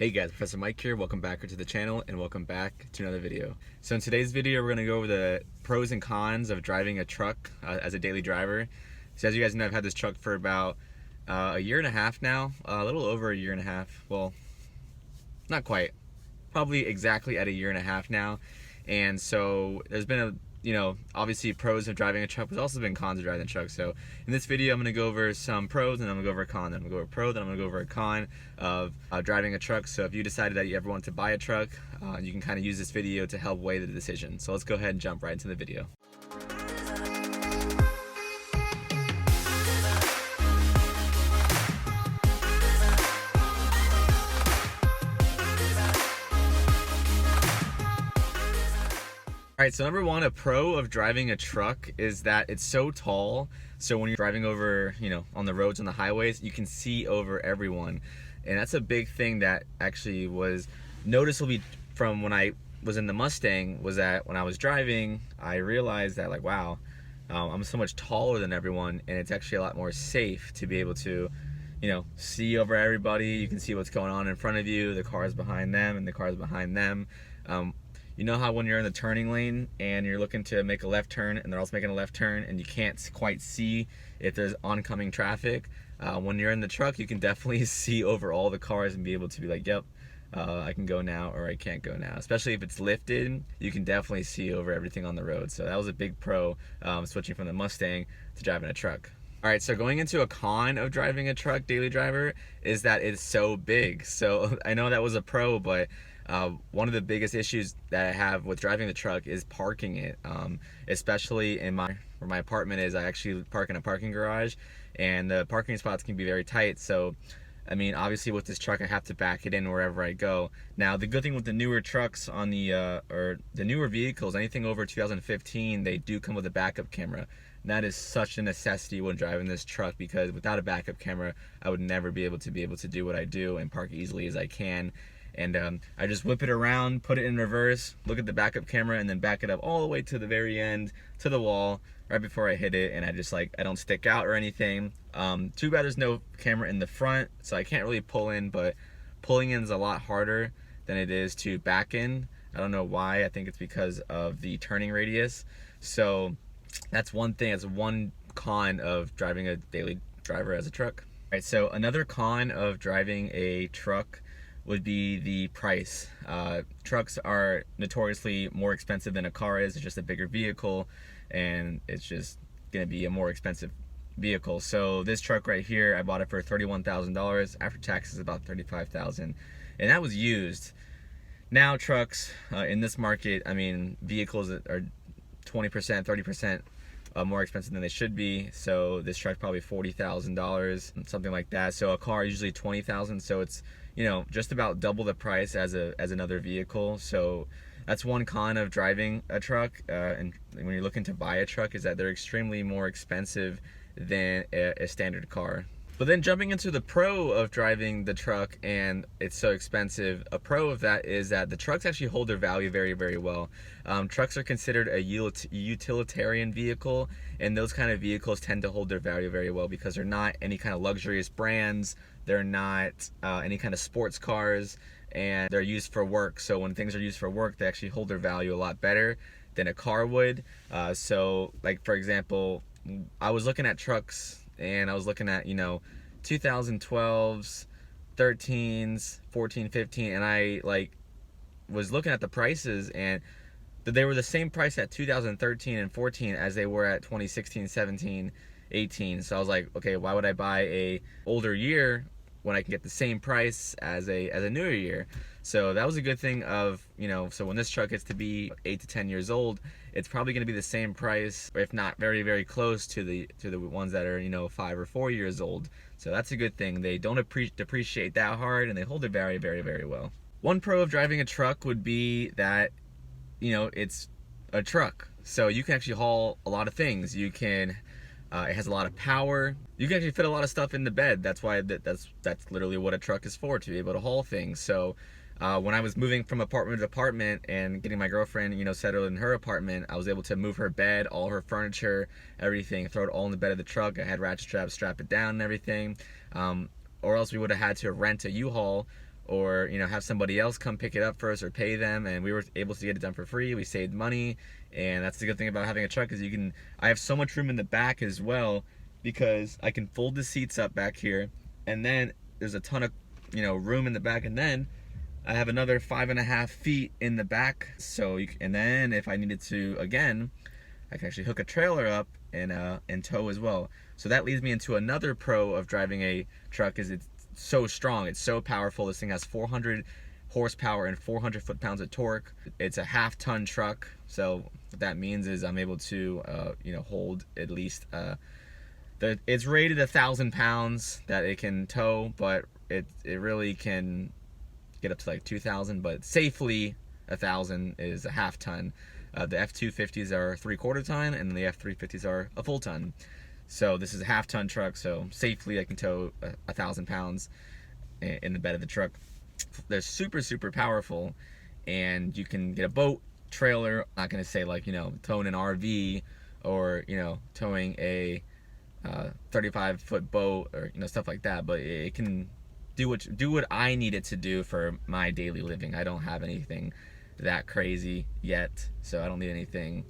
Hey guys, Professor Mike here. Welcome back to the channel and welcome back to another video. So in today's video, we're going to go over the pros and cons of driving a truck as a daily driver. So as you guys know, I've had this truck for about a year and a half now, a little over a year and a half. Well, not quite, probably exactly at a year and a half now. And so there's been obviously pros of driving a truck, but there's also been cons of driving a truck. So in this video, I'm going to go over some pros, and then I'm going to go over a con, then I'm going to go over a pro, then I'm going to go over a con of driving a truck. So if you decided that you ever want to buy a truck, you can kind of use this video to help weigh the decision. So let's go ahead and jump right into the video. Alright, so number one, a pro of driving a truck is that it's so tall, so when you're driving over, on the roads, on the highways, you can see over everyone. And that's a big thing that actually was noticeably from when I was in the Mustang, was that when I was driving, I realized that, like, wow, I'm so much taller than everyone, and it's actually a lot more safe to be able to, see over everybody. You can see what's going on in front of you, the cars behind them, and the cars behind them. You know how when you're in the turning lane and you're looking to make a left turn and they're also making a left turn and you can't quite see if there's oncoming traffic? When you're in the truck, you can definitely see over all the cars and be able to be like, yep, I can go now or I can't go now. Especially if it's lifted, you can definitely see over everything on the road. So that was a big pro, switching from the Mustang to driving a truck. Alright, so going into a con of driving a truck, daily driver, is that it's so big. So I know that was a pro, but one of the biggest issues that I have with driving the truck is parking it, especially in where my apartment is. I actually park in a parking garage, and the parking spots can be very tight. So, I mean, obviously with this truck, I have to back it in wherever I go. Now, the good thing with the newer trucks on or the newer vehicles, anything over 2015, they do come with a backup camera. And that is such a necessity when driving this truck, because without a backup camera, I would never be able to do what I do and park easily as I can. And I just whip it around, put it in reverse, look at the backup camera, and then back it up all the way to the very end, to the wall, right before I hit it. And I don't stick out or anything. Too bad there's no camera in the front, so I can't really pull in, but pulling in is a lot harder than it is to back in. I don't know why. I think it's because of the turning radius. So that's one thing. That's one con of driving a daily driver as a truck. All right, so another con of driving a truck would be the price. Trucks are notoriously more expensive than a car is. It's just a bigger vehicle, and it's just gonna be a more expensive vehicle. So this truck right here, I bought it for $31,000. After taxes, about $35,000, and that was used. Now trucks in this market, I mean, vehicles are 20%, 30% more expensive than they should be. So this truck probably $40,000, something like that. So a car usually $20,000. So it's just about double the price as another vehicle. So that's one con of driving a truck. And when you're looking to buy a truck, is that they're extremely more expensive than a standard car. But then jumping into the pro of driving the truck and it's so expensive, a pro of that is that the trucks actually hold their value very, very well. Trucks are considered a utilitarian vehicle, and those kind of vehicles tend to hold their value very well because they're not any kind of luxurious brands, they're not any kind of sports cars, and they're used for work. So when things are used for work, they actually hold their value a lot better than a car would. So like, for example, I was looking at trucks, and I was looking at 2012s, 13s, 14, 15, and I was looking at the prices, and they were the same price at 2013 and 14 as they were at 2016, 17, 18. So I was like, okay, why would I buy a older year when I can get the same price as a newer year? So that was a good thing of, so when this truck gets to be 8 to 10 years old, it's probably going to be the same price, if not very, very close to the ones that are 5 or 4 years old. So that's a good thing. They don't depreciate that hard, and they hold their value very, very well. One pro of driving a truck would be that it's a truck, so you can actually haul a lot of things. You can it has a lot of power. You can actually fit a lot of stuff in the bed. That's why that's literally what a truck is for, to be able to haul things. So when I was moving from apartment to apartment and getting my girlfriend, settled in her apartment, I was able to move her bed, all her furniture, everything, throw it all in the bed of the truck. I had ratchet straps, strap it down and everything. Or else we would have had to rent a U-Haul or have somebody else come pick it up for us or pay them, and we were able to get it done for free. We saved money, and that's the good thing about having a truck is I have so much room in the back as well, because I can fold the seats up back here, and then there's a ton of room in the back, and then I have another 5.5 feet in the back. So and then if I needed to again, I can actually hook a trailer up and tow as well. So that leads me into another pro of driving a truck is it's so strong, it's so powerful. This thing has 400 horsepower and 400 foot-pounds of torque. It's a half-ton truck, so what that means is I'm able to hold at least it's rated 1,000 pounds that it can tow, but it really can get up to like 2,000, but safely 1,000 is a half ton. The F250s are 3/4 ton, and the F350s are a full ton. So this is a half ton truck, so safely I can tow 1,000 pounds in the bed of the truck. They're super, super powerful, and you can get a boat, trailer, I'm not gonna say like, towing an RV or, towing a 35-foot boat or, stuff like that, but it can do what I need it to do for my daily living. I don't have anything that crazy yet, so I don't need anything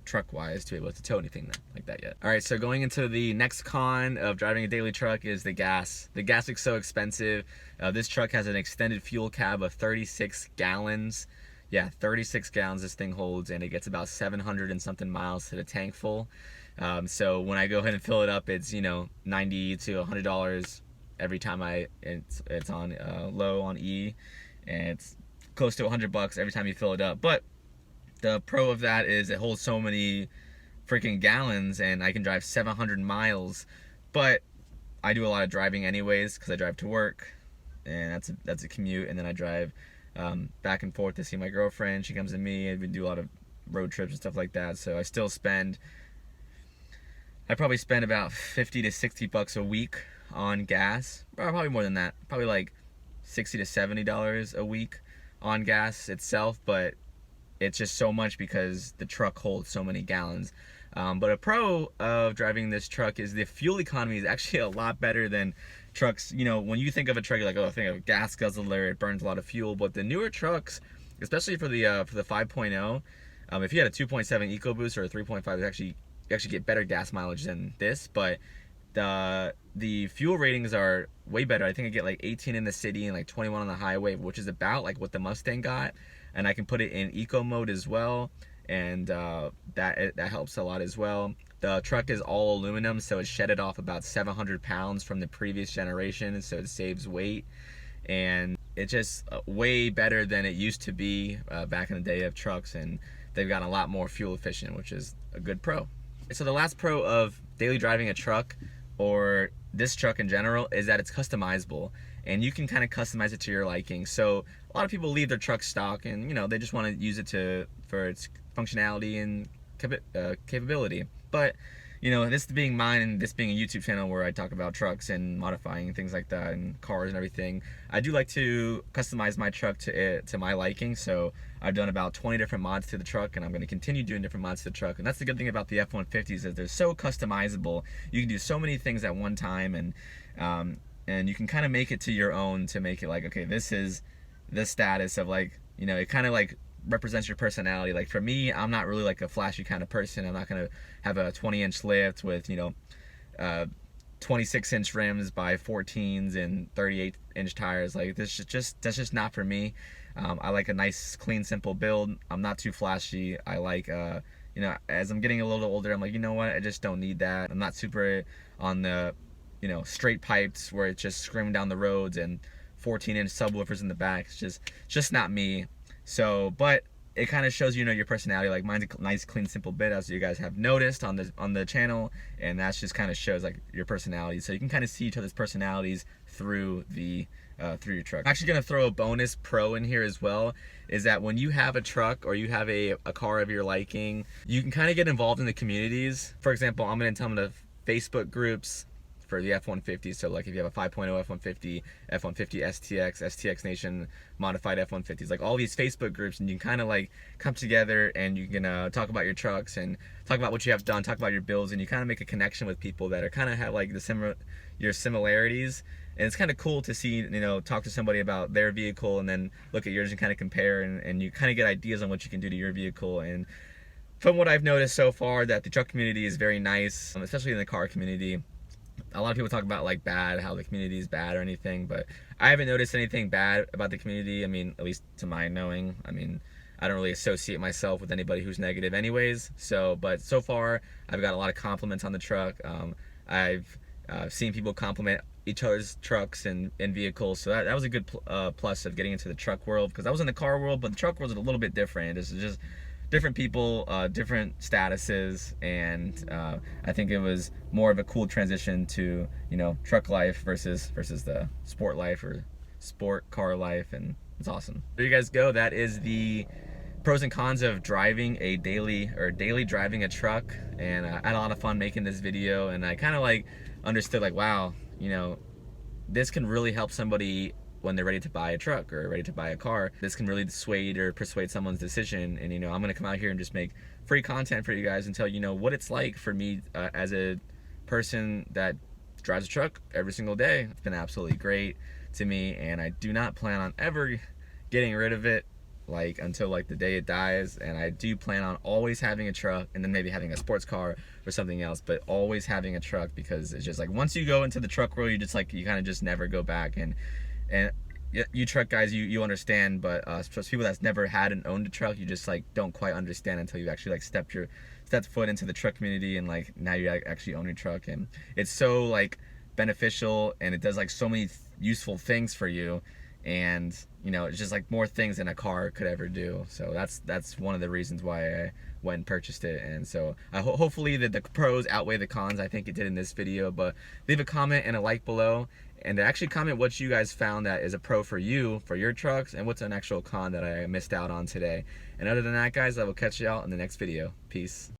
truck wise to be able to tow anything like that yet. All right, so going into the next con of driving a daily truck is the gas. The gas is so expensive. This truck has an extended fuel cab of 36 gallons. Yeah, 36 gallons this thing holds, and it gets about 700 and something miles to the tank full. So when I go ahead and fill it up, it's $90 to $100 every time it's on low on E, and it's close to $100 every time you fill it up. But the pro of that is it holds so many freaking gallons, and I can drive 700 miles. But I do a lot of driving anyways because I drive to work, and that's a commute, and then I drive back and forth to see my girlfriend. She comes to me, and we do a lot of road trips and stuff like that. So I probably spend about $50 to $60 a week on gas. Probably more than that. Probably like $60 to $70 a week on gas itself, but it's just so much because the truck holds so many gallons. But a pro of driving this truck is the fuel economy is actually a lot better than trucks. When you think of a truck, you're like, oh, I think of a gas guzzler, it burns a lot of fuel. But the newer trucks, especially for the 5.0, if you had a 2.7 EcoBoost or a 3.5, you actually get better gas mileage than this. But the fuel ratings are way better. I think I get like 18 in the city and like 21 on the highway, which is about like what the Mustang got. And I can put it in eco mode as well, and that helps a lot as well. The truck is all aluminum, so it shedded off about 700 pounds from the previous generation, so it saves weight, and it's just way better than it used to be back in the day of trucks, and they've gotten a lot more fuel efficient, which is a good pro. So the last pro of daily driving a truck, or this truck in general, is that it's customizable, and you can kind of customize it to your liking. So a lot of people leave their truck stock, and they just want to use it for its functionality and capability. But this being mine, and this being a YouTube channel where I talk about trucks and modifying and things like that, and cars and everything, I do like to customize my truck to my liking. So I've done about 20 different mods to the truck, and I'm going to continue doing different mods to the truck. And that's the good thing about the F150s, is they're so customizable. You can do so many things at one time, and you can kind of make it to your own, to make it like, okay, this is the status of like, it kind of like represents your personality. Like for me, I'm not really like a flashy kind of person. I'm not gonna have a 20-inch lift with 26-inch rims by 14s and 38-inch tires. Like that's just not for me. I like a nice, clean, simple build. I'm not too flashy. I like as I'm getting a little older, I'm like, you know what, I just don't need that. I'm not super on the straight pipes where it's just screaming down the roads and 14-inch subwoofers in the back. It's just not me. So, but it kind of shows your personality. Like mine's a nice, clean, simple bit, as you guys have noticed on the channel, and that's just kind of shows like your personality. So you can kind of see each other's personalities through your truck. I'm actually gonna throw a bonus pro in here as well, is that when you have a truck or you have a car of your liking, you can kind of get involved in the communities. For example, I'm gonna tell them to Facebook groups for the F150. So like if you have a 5.0 F150, F150 STX, STX Nation, modified F150s, like all these Facebook groups, and you can kind of like come together and you can talk about your trucks and talk about what you have done, talk about your builds, and you kind of make a connection with people that are kind of have like your similarities, And it's kind of cool to see, talk to somebody about their vehicle and then look at yours and kind of compare, and you kind of get ideas on what you can do to your vehicle. And from what I've noticed so far, that the truck community is very nice, especially in the car community. A lot of people talk about like bad, how the community is bad or anything, but I haven't noticed anything bad about the community. I mean, at least to my knowing. I mean, I don't really associate myself with anybody who's negative anyways. But so far, I've got a lot of compliments on the truck. I've seen people compliment each other's trucks and vehicles, so that was a good plus of getting into the truck world, because I was in the car world, but the truck world is a little bit different. It's just different people, different statuses, and I think it was more of a cool transition to truck life versus the sport life or sport car life, and it's awesome. There you guys go. That is the pros and cons of driving a daily driving a truck, and I had a lot of fun making this video, and I kind of like understood like, wow, this can really help somebody when they're ready to buy a truck or ready to buy a car. This can really persuade someone's decision. And I'm gonna come out here and just make free content for you guys and tell what it's like for me as a person that drives a truck every single day. It's been absolutely great to me, and I do not plan on ever getting rid of it until the day it dies. And I do plan on always having a truck, and then maybe having a sports car or something else, but always having a truck, because it's just once you go into the truck world, you just you kind of just never go back. And you truck guys, you understand, but people that's never had and owned a truck, you just don't quite understand until you actually stepped foot into the truck community, and now you actually own your truck, and it's so beneficial, and it does so many useful things for you. And it's just more things than a car could ever do. So that's one of the reasons why I went and purchased it. And so hopefully the pros outweigh the cons. I think it did in this video. But leave a comment and a like below, and actually comment what you guys found that is a pro for you for your trucks, and what's an actual con that I missed out on today. And other than that, guys, I will catch you out in the next video. Peace.